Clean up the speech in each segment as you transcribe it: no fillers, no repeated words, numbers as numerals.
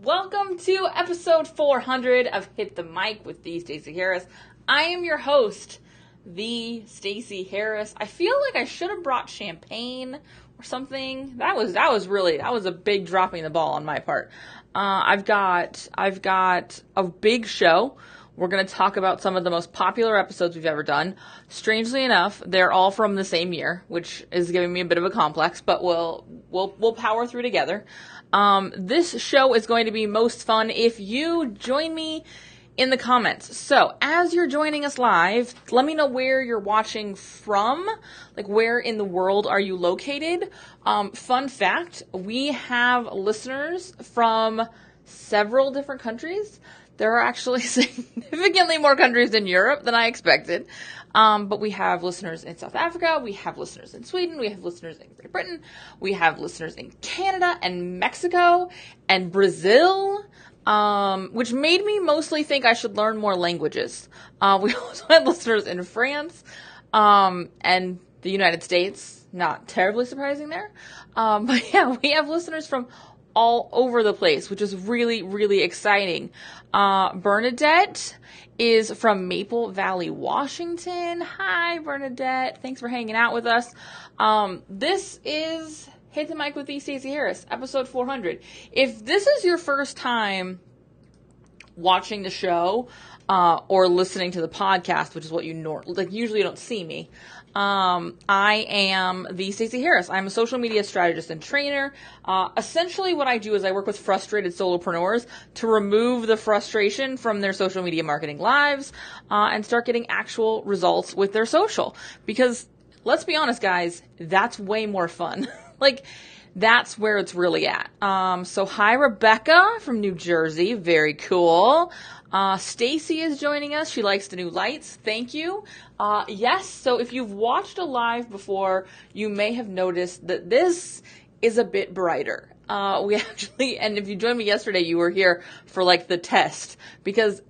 Welcome to episode 400 of Hit the Mic with the Stacey Harris. I am your host, the Stacey Harris. I feel like I should have brought champagne or something. That was a big dropping the ball on my part. I've got a big show. We're going to talk about some of the most popular episodes we've ever done. Strangely enough, they're all from the same year, which is giving me a bit of a complex, but we'll power through together. This show is going to be most fun if you join me in the comments. So, as you're joining us live, let me know where you're watching from, like where in the world are you located. Fun fact, we have listeners from several different countries. There are actually significantly more countries in Europe than I expected. But we have listeners in South Africa, we have listeners in Sweden, we have listeners in Great Britain, we have listeners in Canada and Mexico and Brazil, which made me mostly think I should learn more languages. We also had listeners in France, and the United States. Not terribly surprising there. But yeah, we have listeners from all over the place, which is really, really exciting. Bernadette is from Maple Valley, Washington. Hi, Bernadette. Thanks for hanging out with us. This is Hit the Mic with the Stacey Harris, episode 400. If this is your first time watching the show, or listening to the podcast, which is what you usually you don't see me. I am the Stacey Harris. I'm a social media strategist and trainer. Essentially what I do is I work with frustrated solopreneurs to remove the frustration from their social media marketing lives, and start getting actual results with their social. Because let's be honest, guys, that's way more fun. That's where it's really at. So hi, Rebecca from New Jersey. Very cool. Stacey is joining us. She likes the new lights. Thank you. Yes. So if you've watched a live before, you may have noticed that this is a bit brighter. And if you joined me yesterday, you were here for the test, because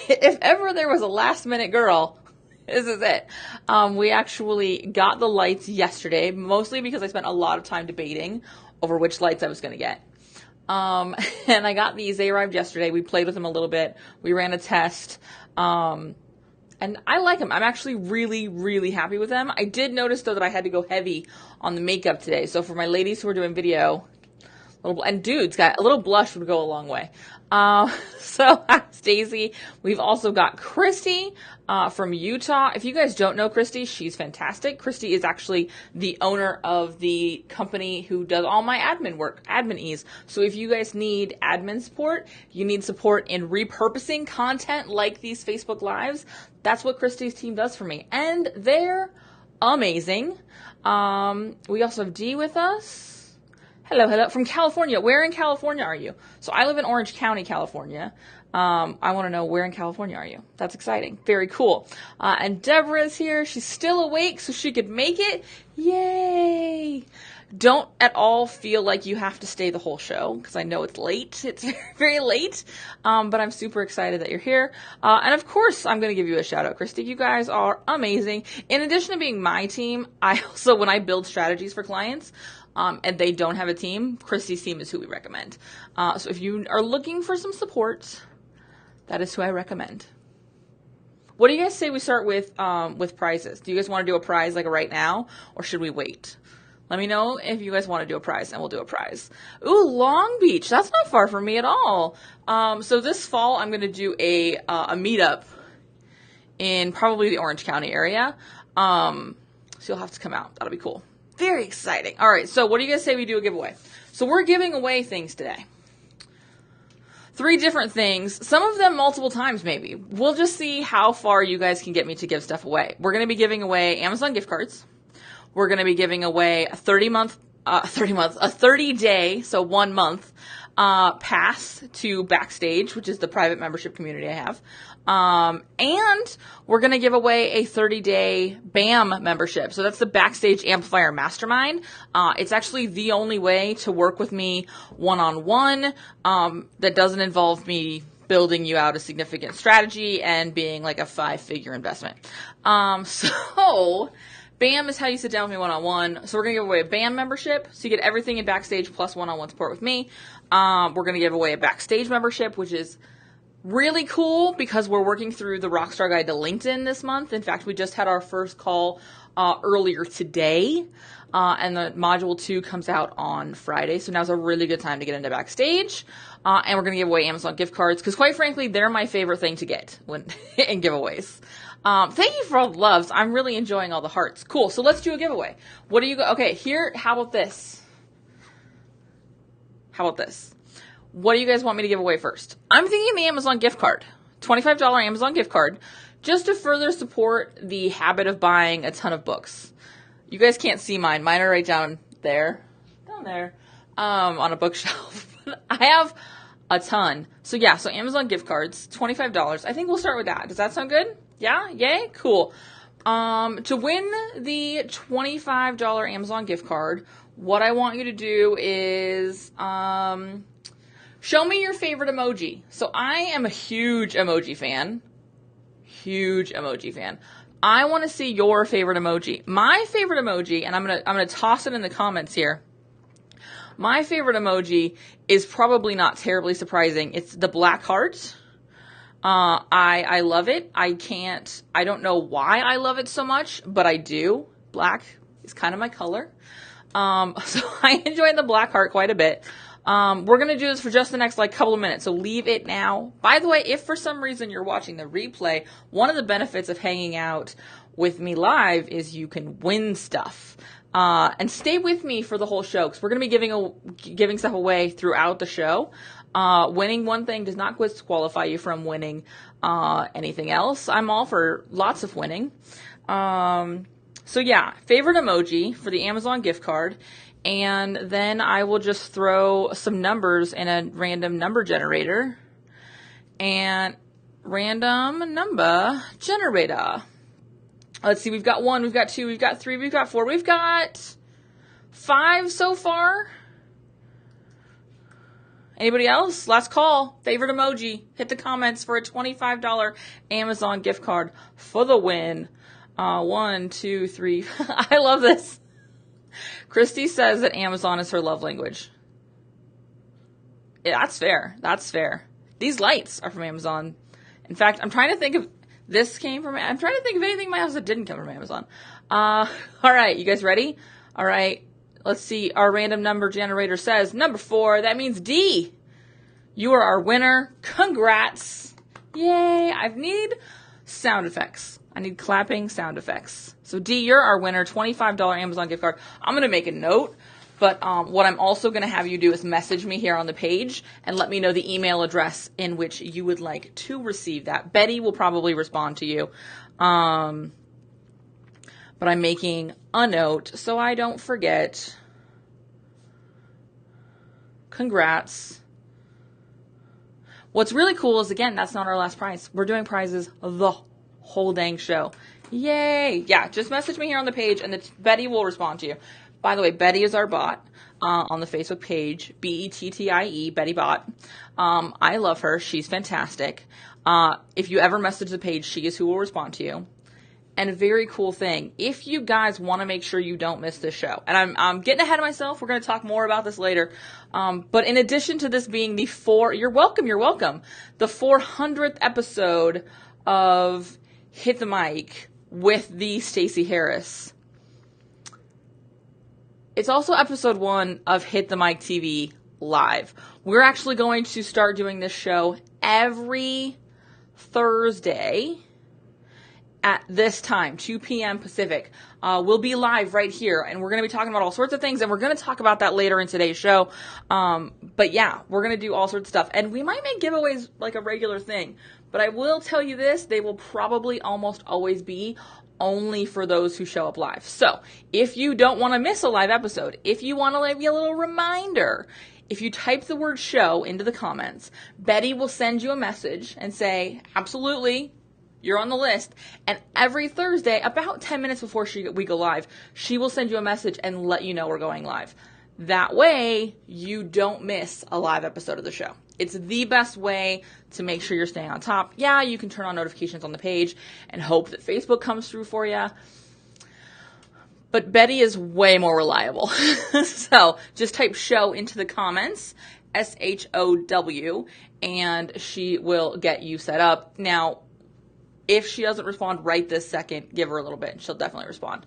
if ever there was a last minute girl, this is it. We actually got the lights yesterday, mostly because I spent a lot of time debating over which lights I was going to get. And I got these. They arrived yesterday. We played with them a little bit. We ran a test. And I like them. I'm actually really, really happy with them. I did notice, though, that I had to go heavy on the makeup today. So for my ladies who are doing video, and dudes, a little blush would go a long way. So Stacey, we've also got Christy, from Utah. If you guys don't know Christy, she's fantastic. Christy is actually the owner of the company who does all my admin work, Admin Ease. So if you guys need admin support, you need support in repurposing content like these Facebook Lives, that's what Christy's team does for me. And they're amazing. We also have Dee with us. Hello, from California. Where in California are you? So I live in Orange County, California. I want to know, where in California are you? That's exciting. Very cool. And Deborah's here. She's still awake, so she could make it. Yay! Don't at all feel like you have to stay the whole show, because I know it's late. It's very, very late. But I'm super excited that you're here. And of course, I'm going to give you a shout out, Christy. You guys are amazing. In addition to being my team, I also, when I build strategies for clients, and they don't have a team, Christy's team is who we recommend. So if you are looking for some support, that is who I recommend. What do you guys say we start with prizes? Do you guys want to do a prize right now, or should we wait? Let me know if you guys want to do a prize, and we'll do a prize. Ooh, Long Beach. That's not far from me at all. So this fall, I'm going to do a meetup in probably the Orange County area. So you'll have to come out. That'll be cool. Very exciting. All right, so what do you guys say we do a giveaway? So we're giving away things today. 3 different things, some of them multiple times maybe. We'll just see how far you guys can get me to give stuff away. We're going to be giving away Amazon gift cards. We're going to be giving away a 30-day, so 1 month, pass to Backstage, which is the private membership community I have. And we're going to give away a 30-day BAM membership. So that's the Backstage Amplifier Mastermind. It's actually the only way to work with me one-on-one, that doesn't involve me building you out a significant strategy and being like a 5-figure investment. So BAM is how you sit down with me one-on-one. So we're going to give away a BAM membership. So you get everything in Backstage plus one-on-one support with me. We're going to give away a backstage membership, which is really cool because we're working through the Rockstar Guide to LinkedIn this month. In fact, we just had our first call earlier today, and the Module 2 comes out on Friday, so now's a really good time to get into backstage. And we're going to give away Amazon gift cards because, quite frankly, they're my favorite thing to get in giveaways. Thank you for all the loves. I'm really enjoying all the hearts. Cool, so let's do a giveaway. What do you go? Okay, here, how about this? What do you guys want me to give away first? I'm thinking the Amazon gift card. $25 Amazon gift card. Just to further support the habit of buying a ton of books. You guys can't see mine. Mine are right down there. On a bookshelf. I have a ton. So yeah, so Amazon gift cards, $25. I think we'll start with that. Does that sound good? Yeah? Yay? Cool. To win the $25 Amazon gift card, what I want you to do is show me your favorite emoji. So I am a huge emoji fan. I want to see your favorite emoji. My favorite emoji, and I'm gonna toss it in the comments here. My favorite emoji is probably not terribly surprising. It's the black heart. I love it. I don't know why I love it so much, but I do. Black is kind of my color. So I enjoy the black heart quite a bit. We're going to do this for just the next couple of minutes, so leave it now. By the way, if for some reason you're watching the replay, one of the benefits of hanging out with me live is you can win stuff. And stay with me for the whole show, because we're going to be giving stuff away throughout the show. Winning one thing does not disqualify you from winning anything else. I'm all for lots of winning. So yeah, favorite emoji for the Amazon gift card. And then I will just throw some numbers in a random number generator. And random number generator. Let's see, we've got 1, we've got 2, we've got 3, we've got 4, we've got 5 so far. Anybody else? Last call. Favorite emoji. Hit the comments for a $25 Amazon gift card for the win. 1, 2, 3. I love this. Christy says that Amazon is her love language. Yeah, that's fair. These lights are from Amazon. In fact, I'm trying to think of I'm trying to think of anything in my house that didn't come from Amazon. All right, you guys ready? All right, let's see. Our random number generator says number 4. That means D. You are our winner. Congrats. Yay. I need sound effects. I need clapping sound effects. So D, you're our winner. $25 Amazon gift card. I'm going to make a note. But what I'm also going to have you do is message me here on the page and let me know the email address in which you would like to receive that. Betty will probably respond to you. But I'm making a note so I don't forget. Congrats. What's really cool is, again, that's not our last prize. We're doing prizes the whole dang show. Yay. Yeah, just message me here on the page and Betty will respond to you. By the way, Betty is our bot on the Facebook page, Bettie, Betty Bot. I love her. She's fantastic. If you ever message the page, she is who will respond to you. And a very cool thing, if you guys want to make sure you don't miss this show, and I'm getting ahead of myself, we're going to talk more about this later, but in addition to this being you're welcome, the 400th episode of Hit the Mic with the Stacey Harris, it's also episode 1 of Hit the Mic TV Live. We're actually going to start doing this show every Thursday at this time, 2 p.m. Pacific. We'll be live right here, and we're going to be talking about all sorts of things, and we're going to talk about that later in today's show. But yeah, we're going to do all sorts of stuff, and we might make giveaways like a regular thing. But I will tell you this, they will probably almost always be only for those who show up live. So if you don't want to miss a live episode, if you want to leave me a little reminder, if you type the word show into the comments, Betty will send you a message and say, absolutely, you're on the list. And every Thursday, about 10 minutes before we go live, she will send you a message and let you know we're going live. That way, you don't miss a live episode of the show. It's the best way to make sure you're staying on top. Yeah, you can turn on notifications on the page and hope that Facebook comes through for you. But Betty is way more reliable. So just type show into the comments SHOW, and she will get you set up. Now, if she doesn't respond right this second, give her a little bit and she'll definitely respond.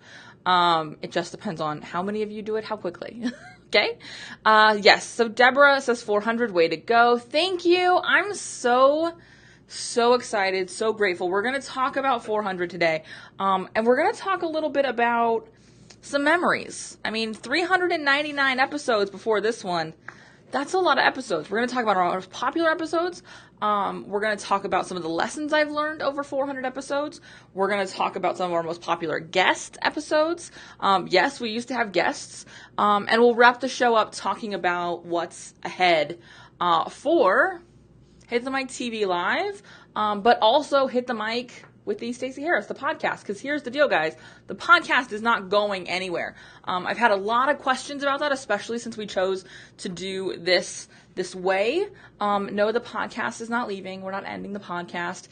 It just depends on how many of you do it, how quickly. Okay? Yes, so Deborah says 400, way to go. Thank you. I'm so excited, so grateful. We're going to talk about 400 today. And we're going to talk a little bit about some memories. I mean, 399 episodes before this one. That's a lot of episodes. We're going to talk about our most popular episodes. We're going to talk about some of the lessons I've learned over 400 episodes. We're going to talk about some of our most popular guest episodes. Yes, we used to have guests. And we'll wrap the show up talking about what's ahead for Hit the Mic TV Live, but also Hit the Mic with the Stacey Harris, the podcast. Because here's the deal, guys. The podcast is not going anywhere. I've had a lot of questions about that, especially since we chose to do this way. No, the podcast is not leaving. We're not ending the podcast.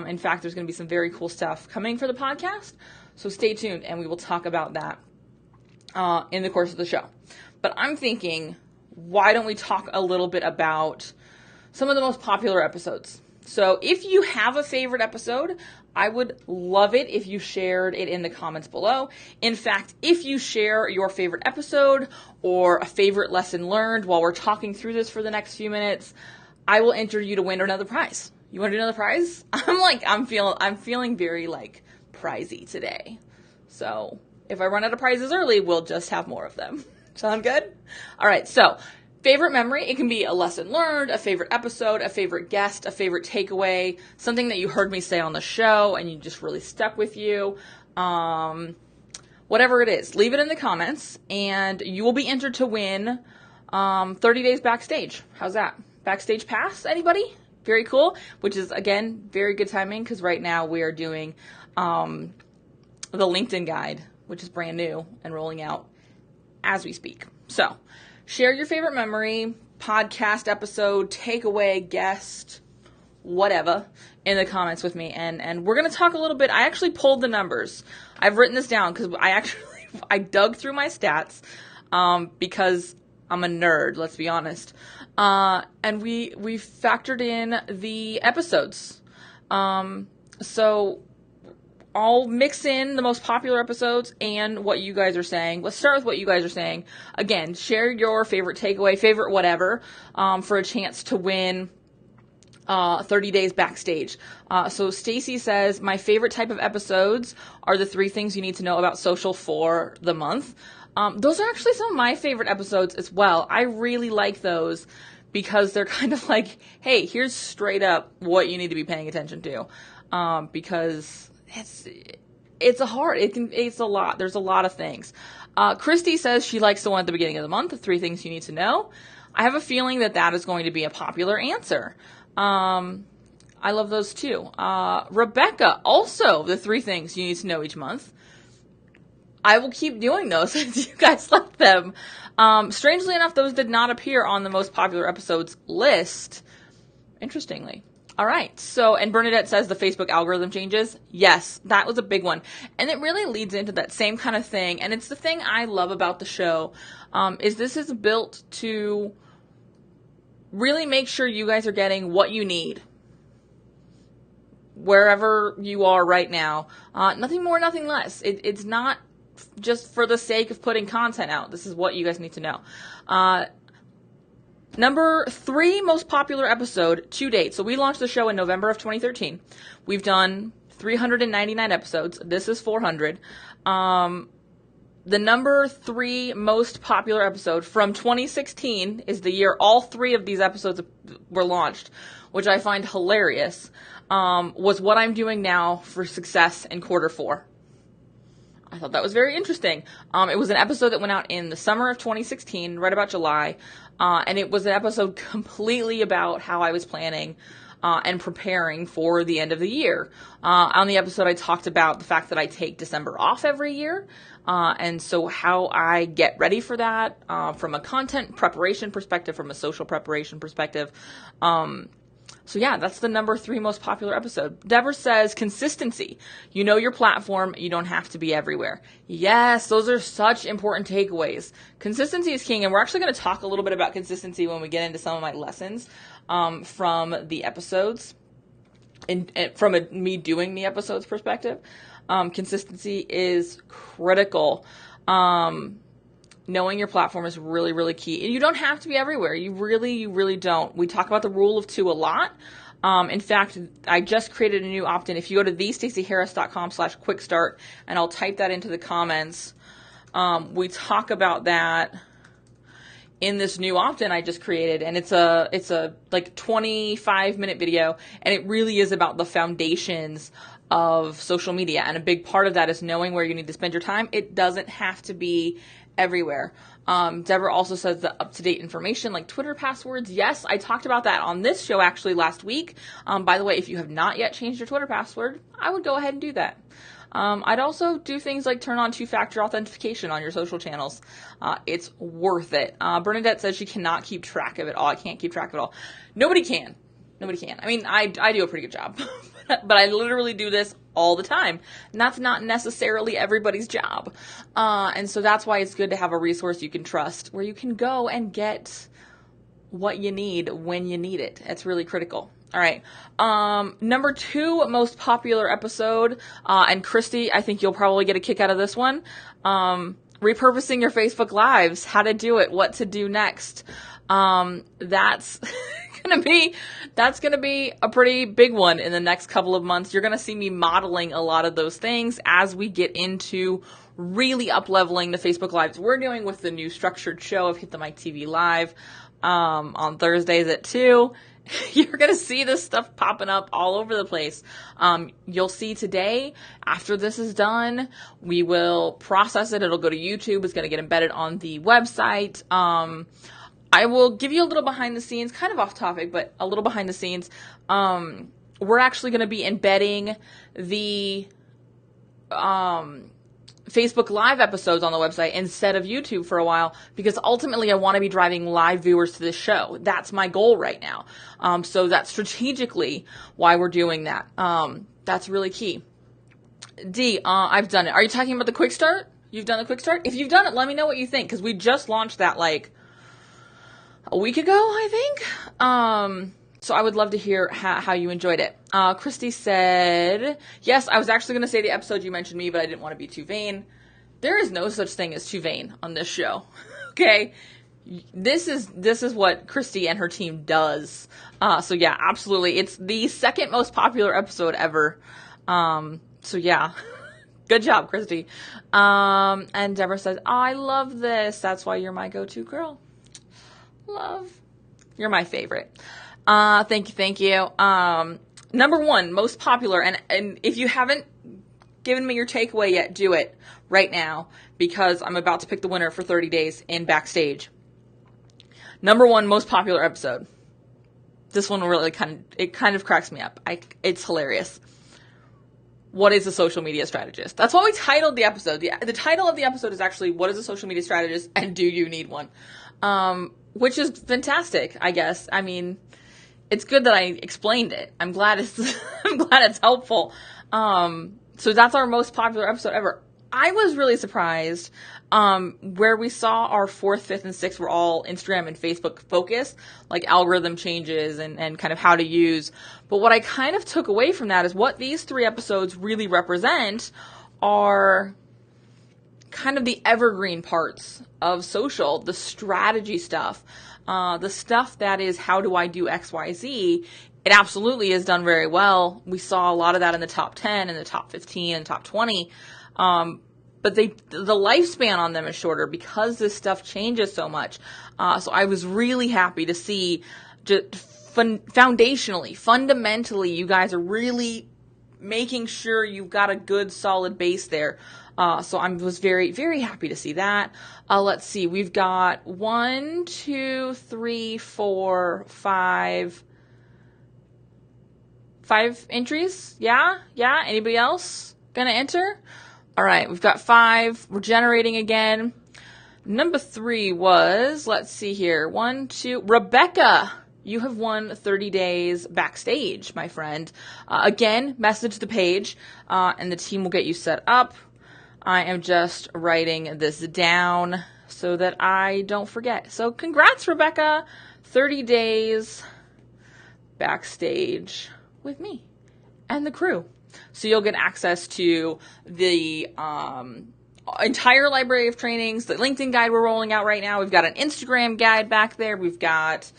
In fact, there's going to be some very cool stuff coming for the podcast. So stay tuned, and we will talk about that in the course of the show. But I'm thinking, why don't we talk a little bit about some of the most popular episodes? So if you have a favorite episode, I would love it if you shared it in the comments below. In fact, if you share your favorite episode or a favorite lesson learned while we're talking through this for the next few minutes, I will enter you to win another prize. You want to do another prize? I'm feeling very prizey today. So if I run out of prizes early, we'll just have more of them. Sound good? All right. So favorite memory, it can be a lesson learned, a favorite episode, a favorite guest, a favorite takeaway, something that you heard me say on the show and you just really stuck with you. Whatever it is, leave it in the comments and you will be entered to win 30 days backstage. How's that? Backstage pass, anybody? Very cool, which is, again, very good timing because right now we are doing the LinkedIn guide, which is brand new and rolling out as we speak. So share your favorite memory, podcast episode, takeaway, guest, whatever, in the comments with me. And we're going to talk a little bit. I actually pulled the numbers. I've written this down because I dug through my stats because I'm a nerd, let's be honest. And we factored in the episodes. So I'll mix in the most popular episodes and what you guys are saying. Let's start with what you guys are saying. Again, share your favorite takeaway, favorite whatever, for a chance to win 30 days backstage. So Stacey says, my favorite type of episodes are the 3 things you need to know about social for the month. Those are actually some of my favorite episodes as well. I really like those because they're kind of like, hey, here's straight up what you need to be paying attention to. Because it's a lot. There's a lot of things. Christy says she likes the one at the beginning of the month, the 3 things you need to know. I have a feeling that is going to be a popular answer. I love those too. Rebecca, also the 3 things you need to know each month. I will keep doing those since you guys like them. Strangely enough, those did not appear on the most popular episodes list. Interestingly. All right. So, and Bernadette says the Facebook algorithm changes. Yes, that was a big one. And it really leads into that same kind of thing. And it's the thing I love about the show, is this is built to really make sure you guys are getting what you need wherever you are right now. Nothing more, nothing less. It's not just for the sake of putting content out. This is what you guys need to know. Number 3 most popular episode to date. So we launched the show in November of 2013. We've done 399 episodes. This is 400. The number 3 most popular episode from 2016 is the year all 3 of these episodes were launched, which I find hilarious, was What I'm Doing Now for Success in Quarter 4. I thought that was very interesting. It was an episode that went out in the summer of 2016, right about July, and it was an episode completely about how I was planning and preparing for the end of the year. On the episode, I talked about the fact that I take December off every year, and so how I get ready for that from a content preparation perspective, from a social preparation perspective. So yeah, that's the number 3 most popular episode. Deborah says consistency. You know your platform. You don't have to be everywhere. Yes, those are such important takeaways. Consistency is king. And we're actually going to talk a little bit about consistency when we get into some of my lessons from the episodes and from me doing the episodes perspective. Consistency is critical. Knowing your platform is really, really key. And you don't have to be everywhere. You really don't. We talk about the rule of 2 a lot. In fact, I just created a new opt-in. If you go to thestaceyharris.com/quickstart, and I'll type that into the comments, we talk about that in this new opt-in I just created. And it's a like 25-minute video. And it really is about the foundations of social media. And a big part of that is knowing where you need to spend your time. It doesn't have to be everywhere. Deborah also says the up-to-date information like Twitter passwords. Yes, I talked about that on this show actually last week. By the way, if you have not yet changed your Twitter password, I would go ahead and do that. I'd also do things like turn on 2-factor authentication on your social channels. It's worth it. Bernadette says she cannot keep track of it all. I can't keep track of it all. Nobody can. I mean, I do a pretty good job, but I literally do this all the time. And that's not necessarily everybody's job. And so that's why it's good to have a resource you can trust where you can go and get what you need when you need it. It's really critical. All right. Number 2 most popular episode, and Christy, I think you'll probably get a kick out of this one. Repurposing your Facebook Lives, how to do it, what to do next. That's gonna be a pretty big one in the next couple of months. You're gonna see me modeling a lot of those things as we get into really up-leveling the Facebook Lives we're doing with the new structured show of Hit the Mic TV Live on Thursdays at 2. You're going to see this stuff popping up all over the place. You'll see today, after this is done, we will process it. It'll go to YouTube. It's going to get embedded on the website. I will give you a little behind the scenes, kind of off topic, but a little behind the scenes. We're actually going to be embedding the Facebook Live episodes on the website instead of YouTube for a while, because ultimately I want to be driving live viewers to this show. That's my goal right now. So that's strategically why we're doing that. That's really key. D, I've done it. Are you talking about the quick start? You've done the quick start? If you've done it, let me know what you think, because we just launched that like a week ago, I think. So I would love to hear how you enjoyed it. Christy said, yes, I was actually going to say the episode you mentioned me, but I didn't want to be too vain. There is no such thing as too vain on this show. Okay. This is what Christy and her team does. So yeah, absolutely. It's the second most popular episode ever. So yeah, good job, Christy. And Deborah says, oh, I love this. That's why you're my go-to girl. Love. You're my favorite. Thank you. Number 1, most popular, and if you haven't given me your takeaway yet, do it right now, because I'm about to pick the winner for 30 days in Backstage. Number 1 most popular episode. This one really kind of cracks me up. It's hilarious. What is a social media strategist? That's what we titled the episode. The title of the episode is actually, what is a social media strategist and do you need one? Which is fantastic, I guess. I mean, it's good that I explained it. I'm glad it's helpful. So that's our most popular episode ever. I was really surprised, where we saw our 4th, 5th, and 6th were all Instagram and Facebook focused, like algorithm changes and kind of how to use. But what I kind of took away from that is what these 3 episodes really represent are kind of the evergreen parts of social, the strategy stuff, the stuff that is, how do I do X, Y, Z? It absolutely is done very well. We saw a lot of that in the top 10 and the top 15 and top 20. But the lifespan on them is shorter because this stuff changes so much. So I was really happy to see just fundamentally, you guys are really making sure you've got a good solid base there. So I was very, very happy to see that. Let's see. We've got 1, 2, 3, 4, 5 entries. Yeah. Anybody else gonna enter? All right. We've got 5. We're generating again. Number 3 was, let's see here. 1, 2, Rebecca. you have won 30 days backstage, my friend. Again, message the page, and the team will get you set up. I am just writing this down so that I don't forget. So congrats, Rebecca. 30 days backstage with me and the crew. So you'll get access to the entire library of trainings, the LinkedIn guide we're rolling out right now. We've got an Instagram guide back there. We've got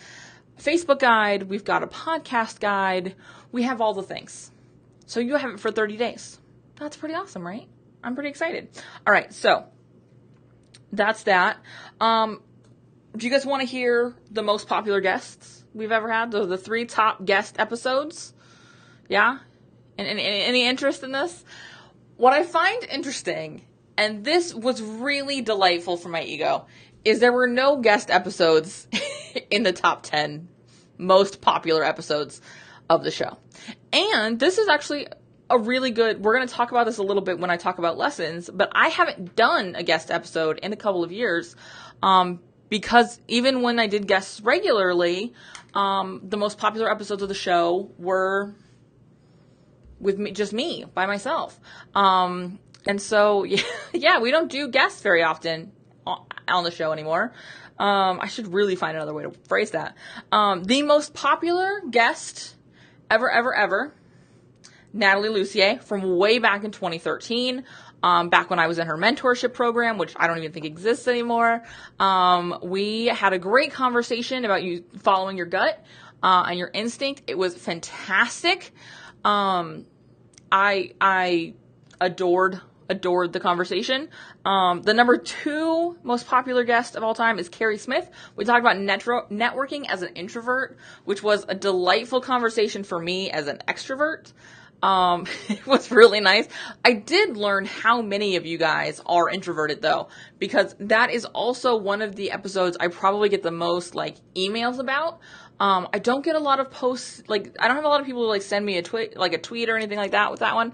a Facebook guide. We've got a podcast guide. We have all the things. So you have it for 30 days. That's pretty awesome, right? I'm pretty excited. All right, so that's that. Do you guys want to hear the most popular guests we've ever had? The 3 top guest episodes? Yeah? And any interest in this? What I find interesting, and this was really delightful for my ego, is there were no guest episodes in the top 10 most popular episodes of the show. And this is actually a really good, we're going to talk about this a little bit when I talk about lessons, but I haven't done a guest episode in a couple of years, because even when I did guests regularly, the most popular episodes of the show were with me, just me, by myself. And so, yeah, we don't do guests very often on the show anymore. I should really find another way to phrase that. The most popular guest ever, Natalie Lucier, from way back in 2013, back when I was in her mentorship program, which I don't even think exists anymore. We had a great conversation about you following your gut and your instinct. It was fantastic. I adored the conversation. The number 2 most popular guest of all time is Carrie Smith. We talked about networking as an introvert, which was a delightful conversation for me as an extrovert. It was really nice. I did learn how many of you guys are introverted though, because that is also one of the episodes I probably get the most emails about. I don't get a lot of posts, I don't have a lot of people who send me a tweet or anything like that with that one,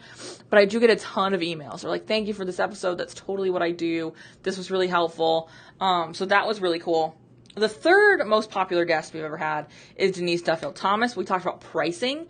but I do get a ton of emails. They're like, thank you for this episode. That's totally what I do. This was really helpful. So that was really cool. The 3rd most popular guest we've ever had is Denise Duffield Thomas. We talked about pricing.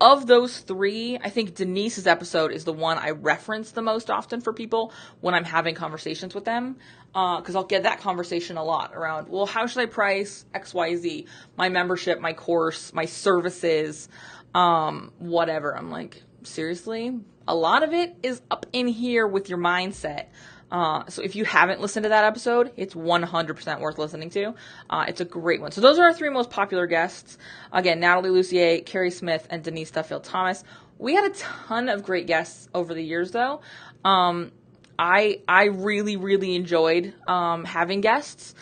Of those 3, I think Denise's episode is the one I reference the most often for people when I'm having conversations with them. Because I'll get that conversation a lot around, well, how should I price XYZ? My membership, my course, my services, whatever. I'm like, seriously? A lot of it is up in here with your mindset. So if you haven't listened to that episode, it's 100% worth listening to. It's a great one. So those are our 3 most popular guests. Again, Natalie Lucier, Carrie Smith, and Denise Duffield Thomas. We had a ton of great guests over the years, though. I really, really enjoyed having guests.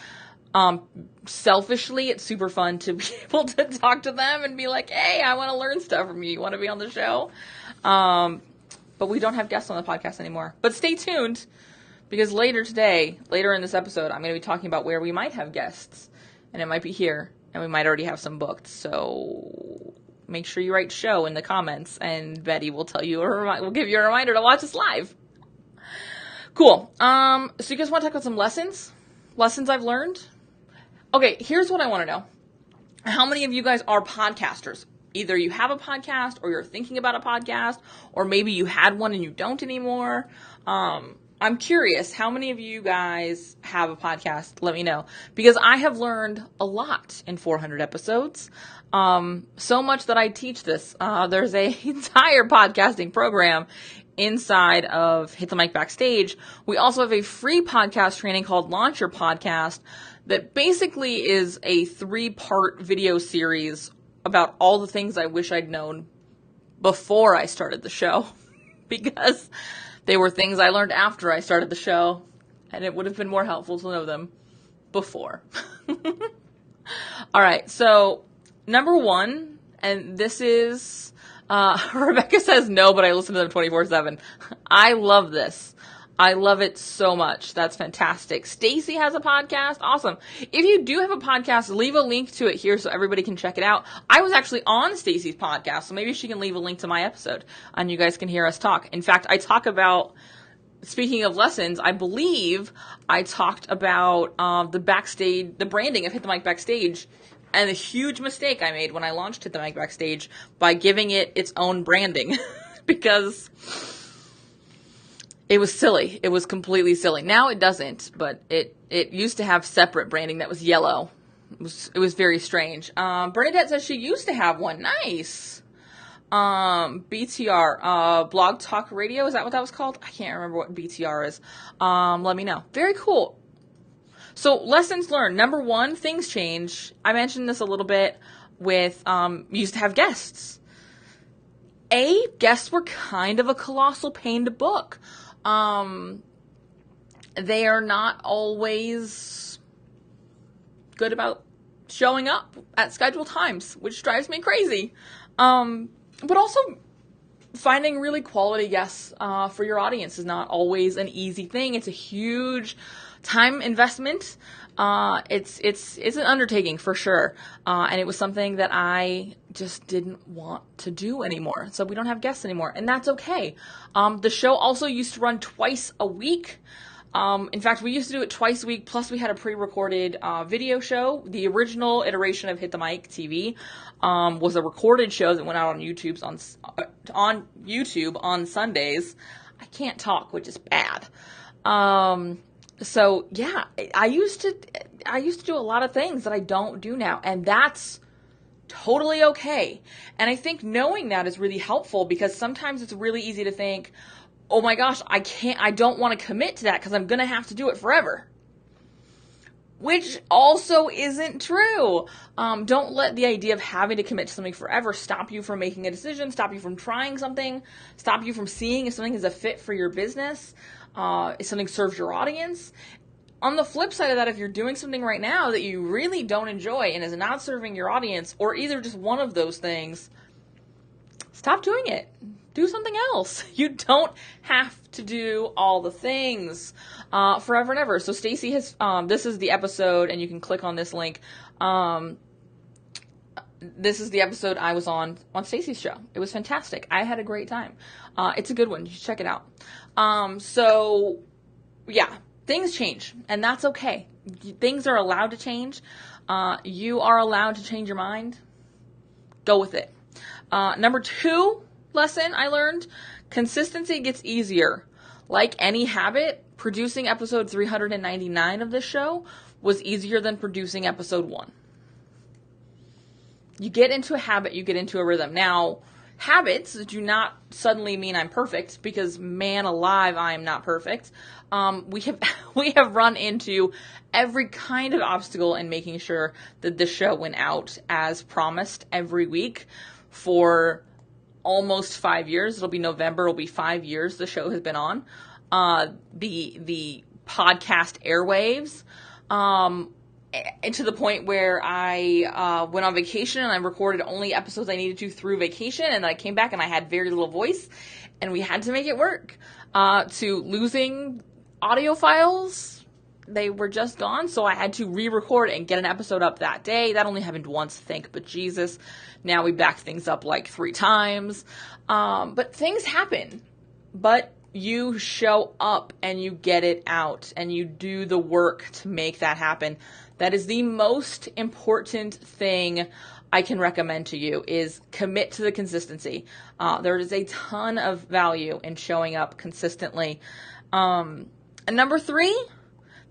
Selfishly, it's super fun to be able to talk to them and be like, hey, I want to learn stuff from you. You want to be on the show? But we don't have guests on the podcast anymore. But stay tuned, because later in this episode, I'm going to be talking about where we might have guests. And it might be here, and we might already have some booked. So make sure you write show in the comments, and Betty will tell you will give you a reminder to watch us live. Cool. So you guys want to talk about some lessons I've learned? Okay, here's what I want to know. How many of you guys are podcasters? Either you have a podcast, or you're thinking about a podcast, or maybe you had one and you don't anymore. I'm curious, how many of you guys have a podcast? Let me know. Because I have learned a lot in 400 episodes. So much that I teach this. There's a entire podcasting program inside of Hit the Mic Backstage. We also have a free podcast training called Launch Your Podcast that basically is a 3-part video series about all the things I wish I'd known before I started the show. Because they were things I learned after I started the show, and it would have been more helpful to know them before. All right, so number 1, and this is, Rebecca says no, but I listen to them 24/7. I love this. I love it so much. That's fantastic. Stacey has a podcast. Awesome. If you do have a podcast, leave a link to it here so everybody can check it out. I was actually on Stacey's podcast, so maybe she can leave a link to my episode and you guys can hear us talk. In fact, I talk about, speaking of lessons, I believe I talked about the branding of Hit the Mic Backstage And a huge mistake I made when I launched Hit the Mic Backstage by giving it its own branding because it was silly. It was completely silly. Now it doesn't, but it used to have separate branding that was yellow. It was very strange. Bernadette says she used to have one. Nice. BTR, Blog Talk Radio, is that what that was called? I can't remember what BTR is. Let me know. Very cool. So, lessons learned. Number one, things change. I mentioned this a little bit with, used to have guests. Guests were kind of a colossal pain to book. They are not always good about showing up at scheduled times, which drives me crazy. But also, finding really quality guests for your audience is not always an easy thing. It's a huge time investment. It's an undertaking for sure. And it was something that I just didn't want to do anymore. So we don't have guests anymore, and that's okay. The show also used to run twice a week. In fact, we used to do it twice a week, plus we had a pre-recorded video show. The original iteration of Hit the Mic TV was a recorded show that went out on YouTube on Sundays. I can't talk, which is bad. So yeah, I used to do a lot of things that I don't do now, and that's totally okay. And I think knowing that is really helpful, because sometimes it's really easy to think, oh my gosh, I don't want to commit to that because I'm going to have to do it forever. Which also isn't true. Don't let the idea of having to commit to something forever stop you from making a decision, stop you from trying something, stop you from seeing if something is a fit for your business, if something serves your audience. On the flip side of that, if you're doing something right now that you really don't enjoy and is not serving your audience, or either just one of those things, stop doing it. Do something else. You don't have to do all the things forever and ever. So Stacey has, this is the episode, and you can click on this link. This is the episode I was on Stacey's show. It was fantastic. I had a great time. It's a good one. You should check it out. So yeah, things change, and that's okay. Things are allowed to change. You are allowed to change your mind. Go with it. Number 2 lesson I learned: consistency gets easier. Like any habit, producing episode 399 of this show was easier than producing episode 1. You get into a habit, you get into a rhythm. Now, habits do not suddenly mean I'm perfect, because man alive, I am not perfect. We have run into every kind of obstacle in making sure that this show went out as promised every week for almost 5 years. It'll be November. It'll be 5 years the show has been on the podcast airwaves, and to the point where I went on vacation and I recorded only episodes I needed to through vacation, and then I came back and I had very little voice, and we had to make it work. To losing audio files, they were just gone, so I had to re-record and get an episode up that day. That only happened once, thank but Jesus. Now we backed things up like 3 times. But things happen. But you show up and you get it out and you do the work to make that happen. That is the most important thing I can recommend to you, is commit to the consistency. There is a ton of value in showing up consistently. And number 3,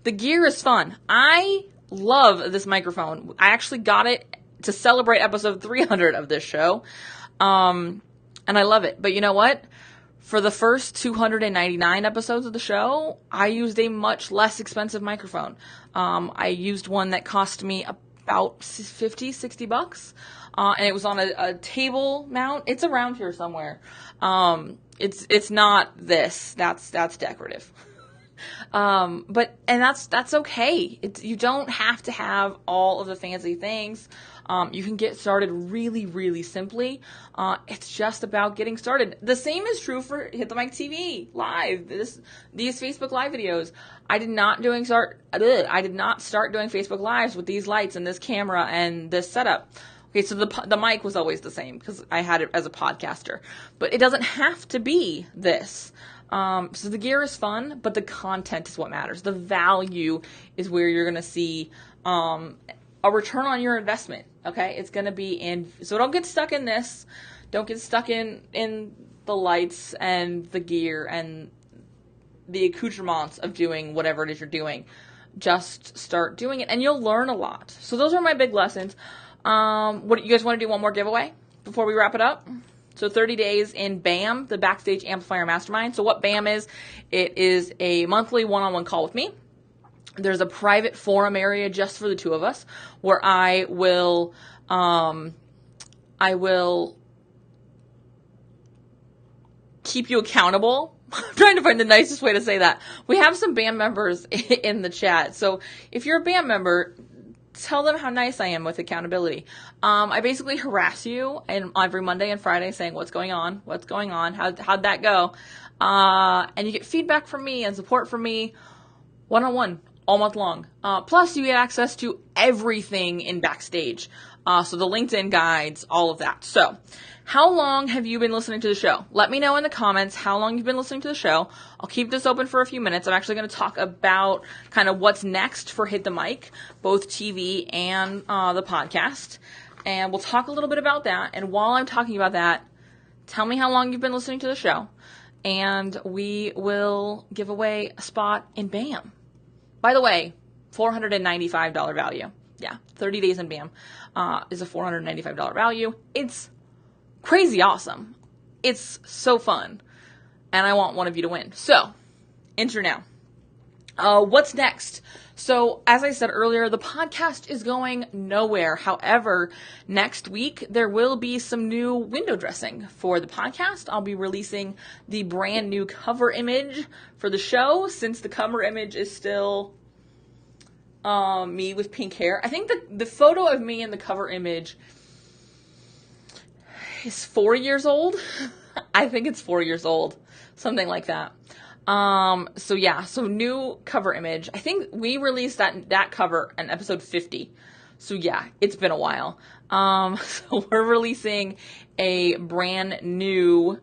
the gear is fun. I love this microphone. I actually got it to celebrate episode 300 of this show. And I love it. But you know what? For the first 299 episodes of the show, I used a much less expensive microphone. I used one that cost me about $50-$60. And it was on a table mount. It's around here somewhere. It's not this. That's decorative. But that's okay. You don't have to have all of the fancy things. You can get started really, really simply. It's just about getting started. The same is true for Hit the Mic TV Live. These Facebook Live videos. I did not start doing Facebook Lives with these lights and this camera and this setup. Okay, so the mic was always the same because I had it as a podcaster. But it doesn't have to be this. So the gear is fun, but the content is what matters. The value is where you're going to see a return on your investment. Okay, it's going to be in. So don't get stuck in this. Don't get stuck in the lights and the gear and the accoutrements of doing whatever it is you're doing. Just start doing it, and you'll learn a lot. So those are my big lessons. What you guys want to do? One more giveaway before we wrap it up? So 30 days in BAM, the Backstage Amplifier Mastermind. So what BAM is, it is a monthly one-on-one call with me. There's a private forum area just for the two of us where I will keep you accountable. I'm trying to find the nicest way to say that. We have some BAM members in the chat. So if you're a BAM member, tell them how nice I am with accountability. I basically harass you every Monday and Friday saying what's going on, how'd that go? And you get feedback from me and support from me one-on-one all month long. Plus you get access to everything in Backstage. So the LinkedIn guides, all of that. So how long have you been listening to the show? Let me know in the comments how long you've been listening to the show. I'll keep this open for a few minutes. I'm actually going to talk about kind of what's next for Hit the Mic, both TV and the podcast. And we'll talk a little bit about that. And while I'm talking about that, tell me how long you've been listening to the show. And we will give away a spot in BAM. By the way, $495 value. Yeah, 30 days in BAM is a $495 value. It's crazy awesome. It's so fun. And I want one of you to win. So, enter now. What's next? So, as I said earlier, the podcast is going nowhere. However, next week, there will be some new window dressing for the podcast. I'll be releasing the brand new cover image for the show, since the cover image is still me with pink hair. I think the photo of me in the cover image is 4 years old. I think it's 4 years old. Something like that. So new cover image. I think we released that cover in episode 50. So yeah, it's been a while. So we're releasing a brand new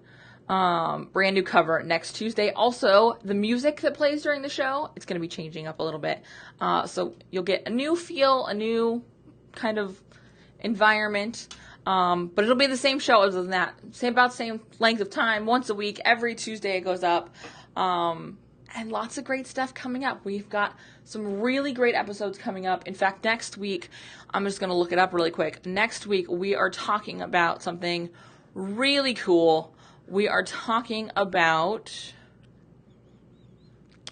cover next Tuesday. Also, the music that plays during the show, it's going to be changing up a little bit. So you'll get a new feel, a new kind of environment. But it'll be the same show other than that. About the same length of time, once a week, every Tuesday it goes up. And lots of great stuff coming up. We've got some really great episodes coming up. In fact, next week, I'm just going to look it up really quick. Next week, we are talking about something really cool. We are talking about...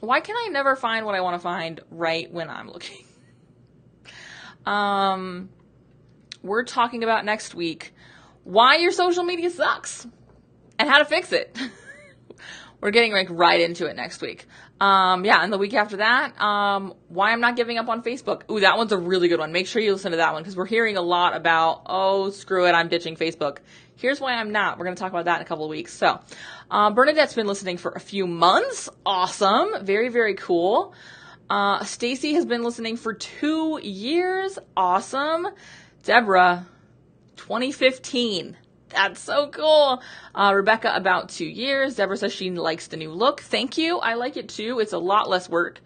Why can I never find what I want to find right when I'm looking? We're talking about next week why your social media sucks and how to fix it. We're getting right into it next week. And the week after that, why I'm not giving up on Facebook. Ooh, that one's a really good one. Make sure you listen to that one because we're hearing a lot about, oh, screw it, I'm ditching Facebook. Here's why I'm not. We're going to talk about that in a couple of weeks. So, Bernadette's been listening for a few months. Awesome. Very, very cool. Stacey has been listening for 2 years. Awesome. Deborah, 2015. That's so cool. Rebecca, about 2 years. Deborah says she likes the new look. Thank you. I like it too. It's a lot less work.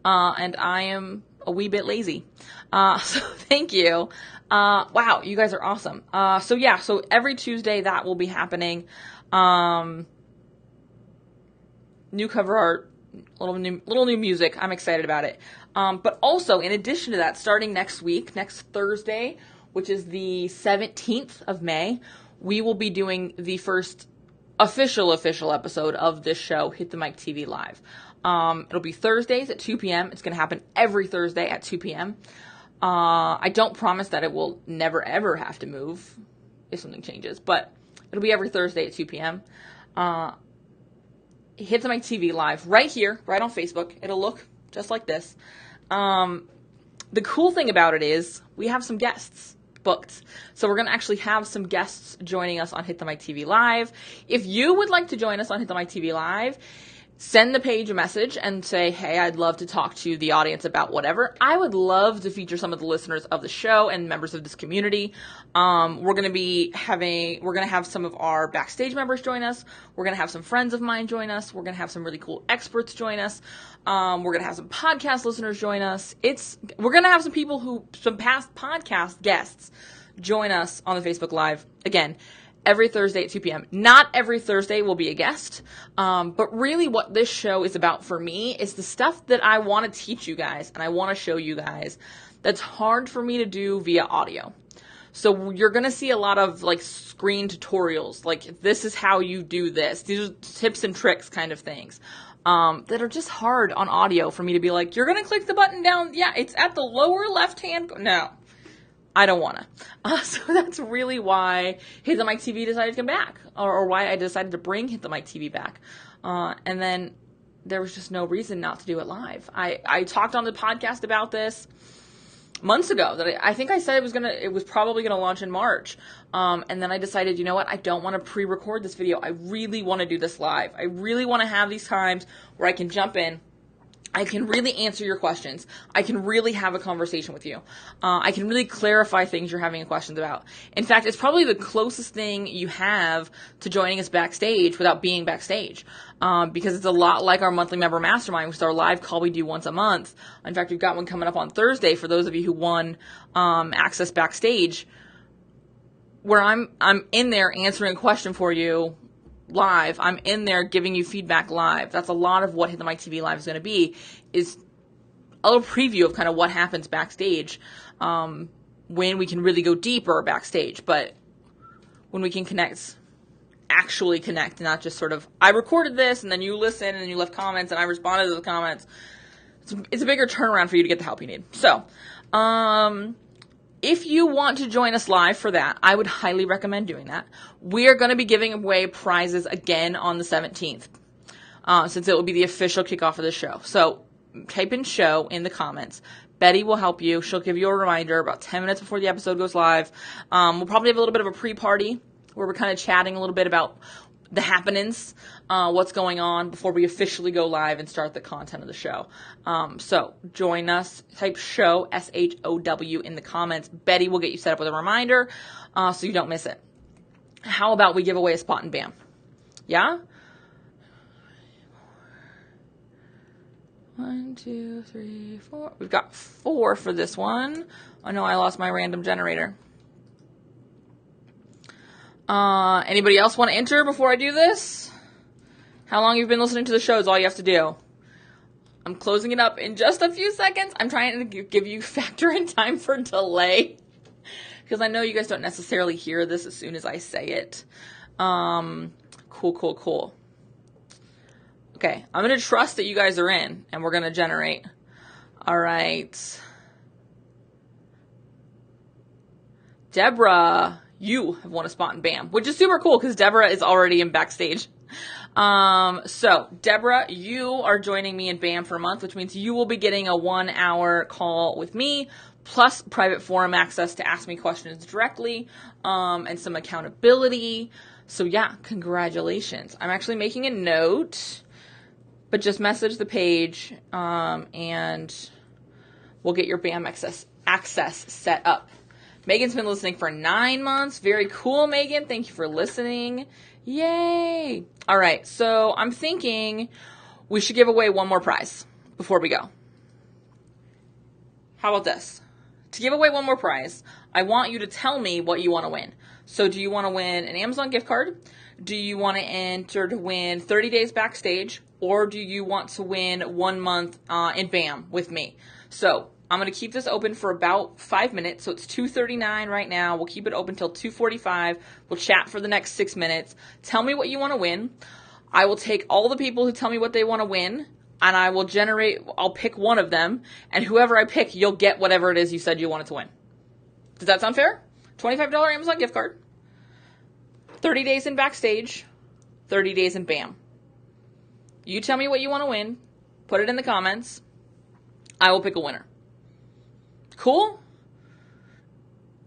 And I am a wee bit lazy. So thank you. Wow, you guys are awesome. So every Tuesday that will be happening. New cover art, little new music. I'm excited about it. But also, in addition to that, starting next Thursday, which is the 17th of May, we will be doing the first official episode of this show, Hit the Mic TV Live. It'll be Thursdays at 2 p.m. It's going to happen every Thursday at 2 p.m. I don't promise that it will never, ever have to move if something changes, but it'll be every Thursday at 2 p.m. Hit the Mic TV Live right here, right on Facebook. It'll look just like this. The cool thing about it is we have some guests booked. So we're going to actually have some guests joining us on Hit the Mic TV Live. If you would like to join us on Hit the Mic TV Live, send the page a message and say, hey, I'd love to talk to the audience about whatever. I would love to feature some of the listeners of the show and members of this community. We're going to have some of our backstage members join us. We're going to have some friends of mine join us. We're going to have some really cool experts join us. We're going to have some podcast listeners join us. We're going to have some past podcast guests join us on the Facebook Live. Again, every Thursday at 2 p.m. Not every Thursday will be a guest, but really what this show is about for me is the stuff that I want to teach you guys and I want to show you guys that's hard for me to do via audio. So you're going to see a lot of like screen tutorials, like this is how you do this. These are tips and tricks kind of things that are just hard on audio for me to be like, you're going to click the button down. Yeah, it's at the lower left-hand. No. I don't want to. So that's really why Hit the Mic TV decided to come back, or why I decided to bring Hit the Mic TV back. And then there was just no reason not to do it live. I talked on the podcast about this months ago that I think I said it was probably gonna launch in March. And then I decided, you know what? I don't want to pre-record this video. I really want to do this live. I really want to have these times where I can jump in. I can really answer your questions. I can really have a conversation with you. I can really clarify things you're having questions about. In fact, it's probably the closest thing you have to joining us backstage without being backstage. Because it's a lot like our monthly member mastermind, which is our live call we do once a month. In fact, we've got one coming up on Thursday for those of you who won access backstage, where I'm in there answering a question for you live. I'm in there giving you feedback live. That's a lot of what Hit the Mic TV Live is going to be, is a little preview of kind of what happens backstage when we can really go deeper backstage, but when we can actually connect, and not just sort of, I recorded this and then you listen and then you left comments and I responded to the comments. It's a bigger turnaround for you to get the help you need. So, if you want to join us live for that, I would highly recommend doing that. We are going to be giving away prizes again on the 17th, since it will be the official kickoff of the show. So type in show in the comments. Betty will help you. She'll give you a reminder about 10 minutes before the episode goes live. We'll probably have a little bit of a pre-party where we're kind of chatting a little bit about the happenings, what's going on before we officially go live and start the content of the show. So join us, type show, SHOW in the comments. Betty will get you set up with a reminder, so you don't miss it. How about we give away a spot and bam? Yeah? 1, 2, 3, 4. We've got 4 for this one. Oh no, I lost my random generator. Anybody else want to enter before I do this? How long you've been listening to the show is all you have to do. I'm closing it up in just a few seconds. I'm trying to give you factor in time for delay, because I know you guys don't necessarily hear this as soon as I say it. Cool. Okay, I'm going to trust that you guys are in, and we're going to generate. All right. Deborah, you have won a spot in BAM, which is super cool because Deborah is already in backstage. So Deborah, you are joining me in BAM for a month, which means you will be getting a 1-hour call with me, plus private forum access to ask me questions directly, and some accountability. So yeah, congratulations. I'm actually making a note, but just message the page, and we'll get your BAM access set up. Megan's been listening for 9 months. Very cool, Megan. Thank you for listening. Yay. All right. So I'm thinking we should give away one more prize before we go. How about this? To give away one more prize, I want you to tell me what you want to win. So do you want to win an Amazon gift card? Do you want to enter to win 30 days backstage? Or do you want to win 1 month in BAM with me? So I'm going to keep this open for about 5 minutes. So it's 2:39 right now. We'll keep it open till 2:45. We'll chat for the next 6 minutes. Tell me what you want to win. I will take all the people who tell me what they want to win, and I'll pick one of them, and whoever I pick, you'll get whatever it is you said you wanted to win. Does that sound fair? $25 Amazon gift card, 30 days in backstage, 30 days in BAM. You tell me what you want to win. Put it in the comments. I will pick a winner. Cool?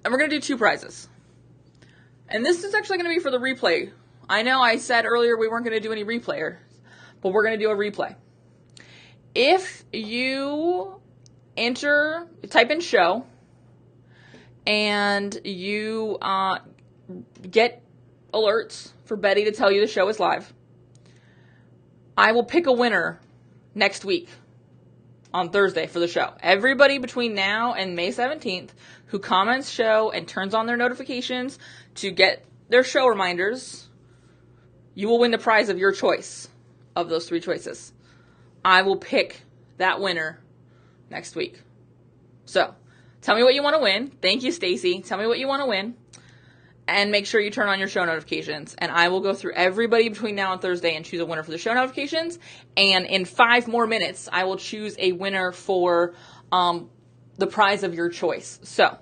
And we're going to do 2 prizes. And this is actually going to be for the replay. I know I said earlier we weren't going to do any replayers, but we're going to do a replay. If you type in show, and you get alerts for Betty to tell you the show is live, I will pick a winner next week on Thursday for the show. Everybody between now and May 17th who comments show and turns on their notifications to get their show reminders, you will win the prize of your choice of those 3 choices. I will pick that winner next week. So, tell me what you want to win. Thank you, Stacey. Tell me what you want to win. And make sure you turn on your show notifications. And I will go through everybody between now and Thursday and choose a winner for the show notifications. And in 5 more minutes, I will choose a winner for the prize of your choice. So,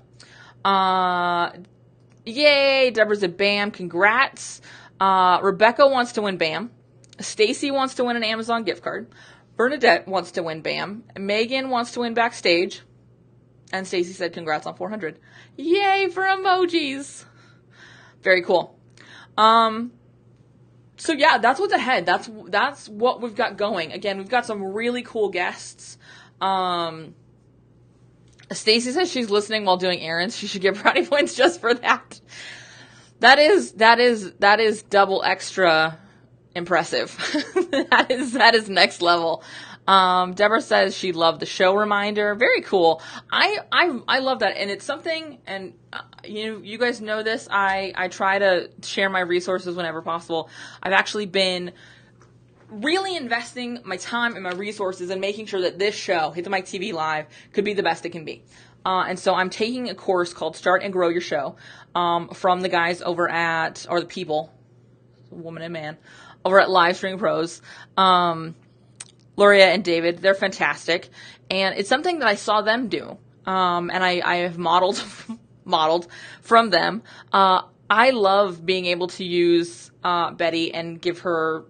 yay, Deborah's a BAM. Congrats. Rebecca wants to win BAM. Stacey wants to win an Amazon gift card. Bernadette wants to win BAM. Megan wants to win Backstage. And Stacey said congrats on 400. Yay for emojis. Very cool. So yeah, that's what's ahead. That's what we've got going. Again, we've got some really cool guests. Stacey says she's listening while doing errands. She should get brownie points just for that. That is double extra impressive. that is next level. Deborah says she loved the show reminder. Very cool. I love that. And it's something, and you guys know this, I try to share my resources whenever possible. I've actually been really investing my time and my resources and making sure that this show, Hit the Mic TV Live, could be the best it can be. And so I'm taking a course called Start and Grow Your Show, from the guys over at, or the people, woman and man, over at Livestream Pros. Loria and David, they're fantastic. And it's something that I saw them do. And I have modeled from them. I love being able to use Betty and give her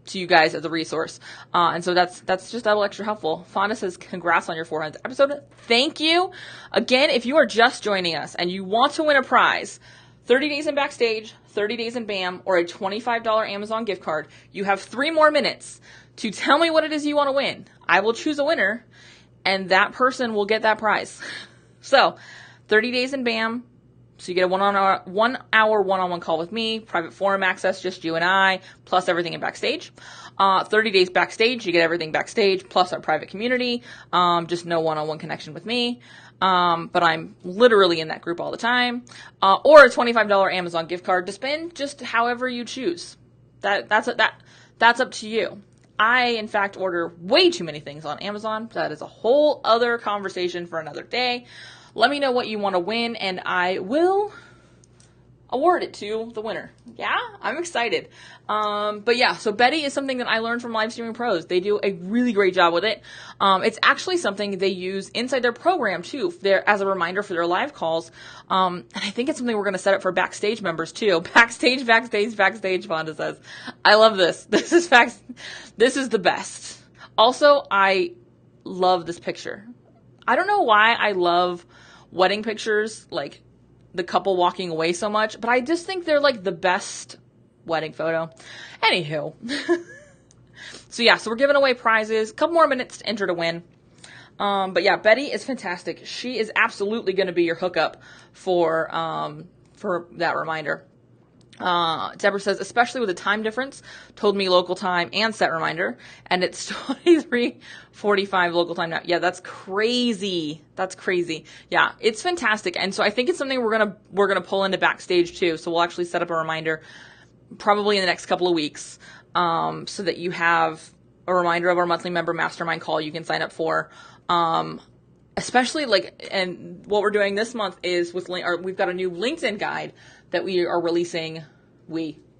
to you guys as a resource. And so that's just double extra helpful. Fonda says, congrats on your 400th episode. Thank you. Again, if you are just joining us and you want to win a prize, 30 days in Backstage, 30 days in BAM, or a $25 Amazon gift card, you have 3 more minutes to tell me what it is you want to win. I will choose a winner, and that person will get that prize. So, 30 days in BAM, so you get a 1 hour one-on-one call with me, private forum access, just you and I, plus everything in Backstage. 30 days Backstage, you get everything Backstage, plus our private community, just no one-on-one connection with me. But I'm literally in that group all the time. Or a $25 Amazon gift card to spend just however you choose. That's up to you. I, in fact, order way too many things on Amazon. That is a whole other conversation for another day. Let me know what you want to win, and I will award it to the winner. Yeah, I'm excited. But yeah, so Betty is something that I learned from Livestreaming Pros. They do a really great job with it. It's actually something they use inside their program too, as a reminder for their live calls. And I think it's something we're going to set up for Backstage members too. Backstage, Fonda says. I love this. This is the best. Also, I love this picture. I don't know why I love wedding pictures, like the couple walking away so much, but I just think they're like the best wedding photo. Anywho. So we're giving away prizes. A couple more minutes to enter to win. But yeah, Betty is fantastic. She is absolutely going to be your hookup for that reminder. Deborah says, especially with the time difference, told me local time and set reminder, and it's 23:45 local time now. Yeah, that's crazy. Yeah, it's fantastic. And so I think it's something we're gonna pull into Backstage too. So we'll actually set up a reminder probably in the next couple of weeks, so that you have a reminder of our monthly member mastermind call you can sign up for. Especially and what we're doing this month is we've got a new LinkedIn guide that we are releasing.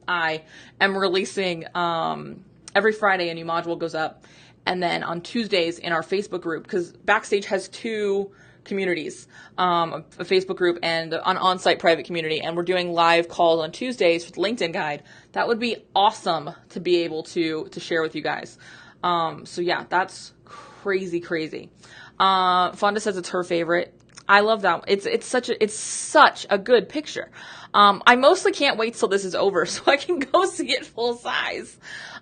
I am releasing every Friday. A new module goes up, and then on Tuesdays in our Facebook group, because Backstage has 2 communities, a Facebook group and an on-site private community, and we're doing live calls on Tuesdays for the LinkedIn guide. That would be awesome to be able to share with you guys. So yeah, that's crazy. Fonda says it's her favorite. I love that. It's such a good picture. I mostly can't wait till this is over so I can go see it full size.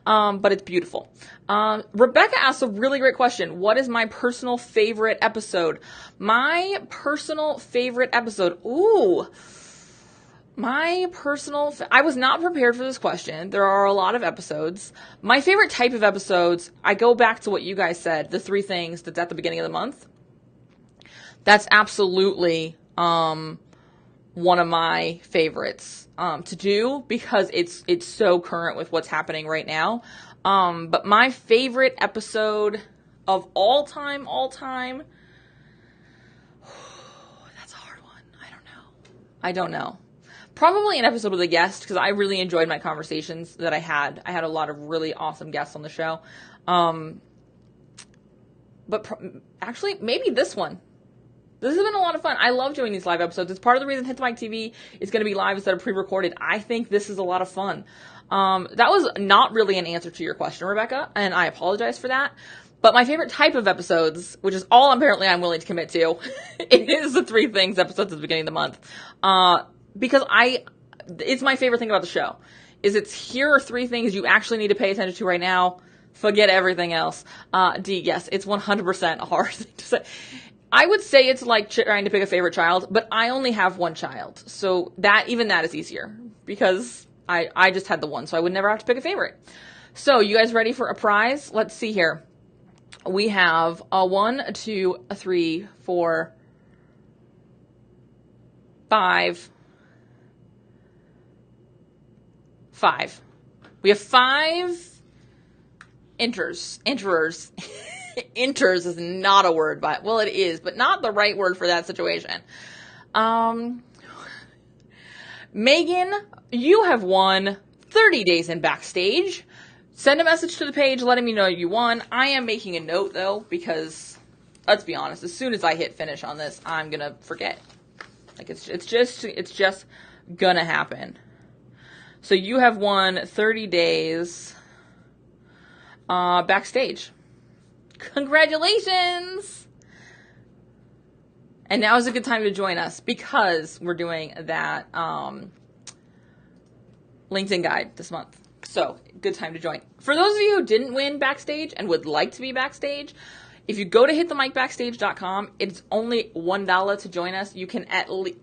But it's beautiful. Rebecca asked a really great question. What is my personal favorite episode? My personal favorite episode. Ooh. I was not prepared for this question. There are a lot of episodes. My favorite type of episodes, I go back to what you guys said, the 3 things that's at the beginning of the month. That's absolutely one of my favorites to do because it's so current with what's happening right now. But my favorite episode of all time, that's a hard one. I don't know. Probably an episode with a guest because I really enjoyed my conversations that I had. I had a lot of really awesome guests on the show. Actually, maybe this one. This has been a lot of fun. I love doing these live episodes. It's part of the reason Hit the Mic TV is going to be live instead of pre-recorded. I think this is a lot of fun. That was not really an answer to your question, Rebecca, and I apologize for that. But my favorite type of episodes, which is all apparently I'm willing to commit to, is the 3 things episodes at the beginning of the month. Because it's my favorite thing about the show, is here are 3 things you actually need to pay attention to right now. Forget everything else. D, yes, it's 100% a hard thing to say. I would say it's like trying to pick a favorite child, but I only have one child. So even that is easier because I just had the one, so I would never have to pick a favorite. So you guys ready for a prize? Let's see here. We have a 1, 2, 3, 4, 5. We have 5 enterers. Enters is not a word, but well, it is, but not the right word for that situation. Megan, you have won 30 days in Backstage. Send a message to the page letting me know you won. I am making a note though, because let's be honest, as soon as I hit finish on this, I'm gonna forget. Like it's just gonna happen. So you have won 30 days Backstage. Congratulations! And now is a good time to join us because we're doing that LinkedIn guide this month. So, good time to join. For those of you who didn't win Backstage and would like to be Backstage, if you go to hitthemicbackstage.com, it's only $1 to join us. You can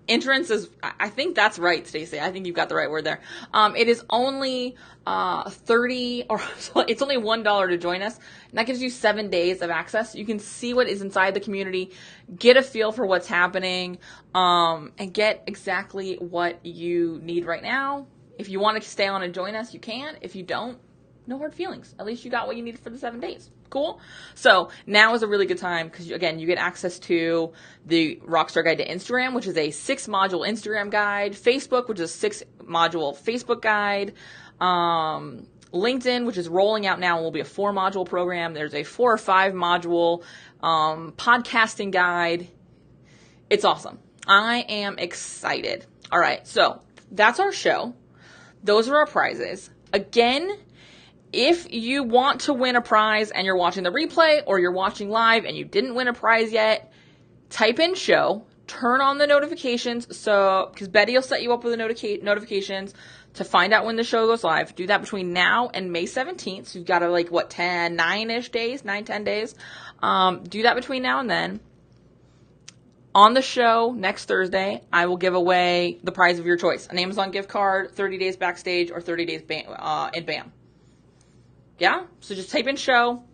entrance is, I think that's right, Stacey. I think you've got the right word there. It is only it's only $1 to join us. And that gives you 7 days of access. You can see what is inside the community, get a feel for what's happening, and get exactly what you need right now. If you want to stay on and join us, you can. If you don't, no hard feelings. At least you got what you needed for the 7 days. Cool? So now is a really good time because, again, you get access to the Rockstar Guide to Instagram, which is a 6-module Instagram guide, Facebook, which is a 6-module Facebook guide, LinkedIn, which is rolling out now and will be a 4-module program. There's a 4 or 5-module podcasting guide. It's awesome. I am excited. All right, so that's our show. Those are our prizes. Again, if you want to win a prize and you're watching the replay or you're watching live and you didn't win a prize yet, type in show, turn on the notifications because Betty will set you up with the notifications to find out when the show goes live. Do that between now and May 17th. So you've got 9-ish days, 9-10 days. Do that between now and then. On the show next Thursday, I will give away the prize of your choice. An Amazon gift card, 30 days Backstage, or 30 days in BAM. Yeah? So just type in show.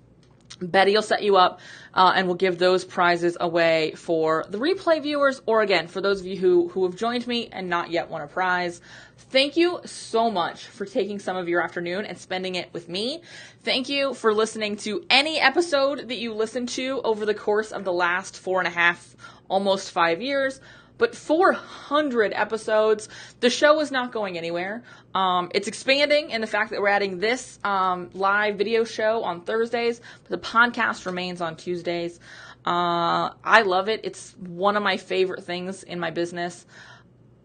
Betty will set you up, and we'll give those prizes away for the replay viewers, or again, for those of you who have joined me and not yet won a prize. Thank you so much for taking some of your afternoon and spending it with me. Thank you for listening to any episode that you listened to over the course of the last 4.5, almost 5 years. But 400 episodes, the show is not going anywhere. It's expanding in the fact that we're adding this live video show on Thursdays, but the podcast remains on Tuesdays. I love it. It's one of my favorite things in my business.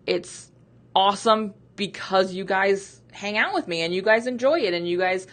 It's awesome because you guys hang out with me and you guys enjoy it and you guys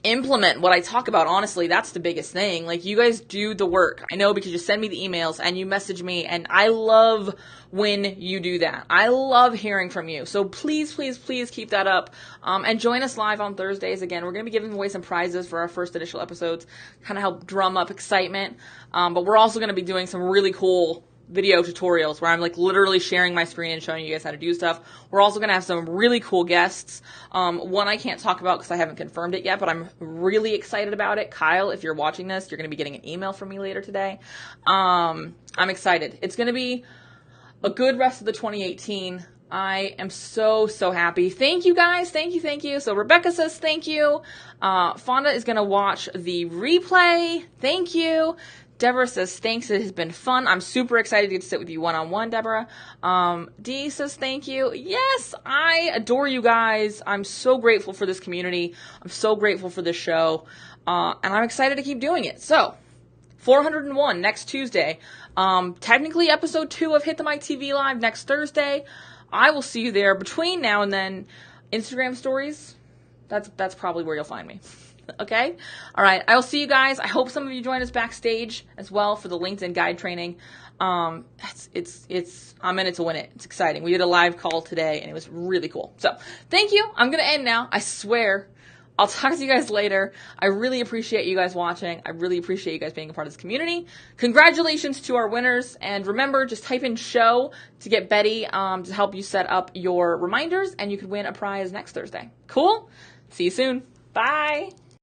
implement what I talk about. Honestly, that's the biggest thing. Like, you guys do the work. I know, because you send me the emails and you message me, and I love when you do that. I love hearing from you. So please, please, please keep that up. And join us live on Thursdays. Again, we're going to be giving away some prizes for our first initial episodes, kind of help drum up excitement. But we're also going to be doing some really cool video tutorials where I'm like literally sharing my screen and showing you guys how to do stuff. We're also going to have some really cool guests. One I can't talk about because I haven't confirmed it yet, but I'm really excited about it. Kyle, if you're watching this, you're going to be getting an email from me later today. I'm excited. It's going to be a good rest of the 2018. I am so, so happy. Thank you guys. Thank you. Thank you. So Rebecca says thank you. Fonda is going to watch the replay. Thank you. Deborah says, thanks, it has been fun. I'm super excited to get to sit with you one-on-one, Deborah. Dee says, thank you. Yes, I adore you guys. I'm so grateful for this community. I'm so grateful for this show. And I'm excited to keep doing it. So, 401 next Tuesday. Technically episode 2 of Hit the Mic TV Live next Thursday. I will see you there. Between now and then, Instagram stories, that's probably where you'll find me. Okay? All right. I'll see you guys. I hope some of you join us backstage as well for the LinkedIn guide training. I'm in it to win it. It's exciting. We did a live call today and it was really cool. So thank you. I'm going to end now. I swear. I'll talk to you guys later. I really appreciate you guys watching. I really appreciate you guys being a part of this community. Congratulations to our winners. And remember, just type in show to get Betty to help you set up your reminders, and you could win a prize next Thursday. Cool? See you soon. Bye.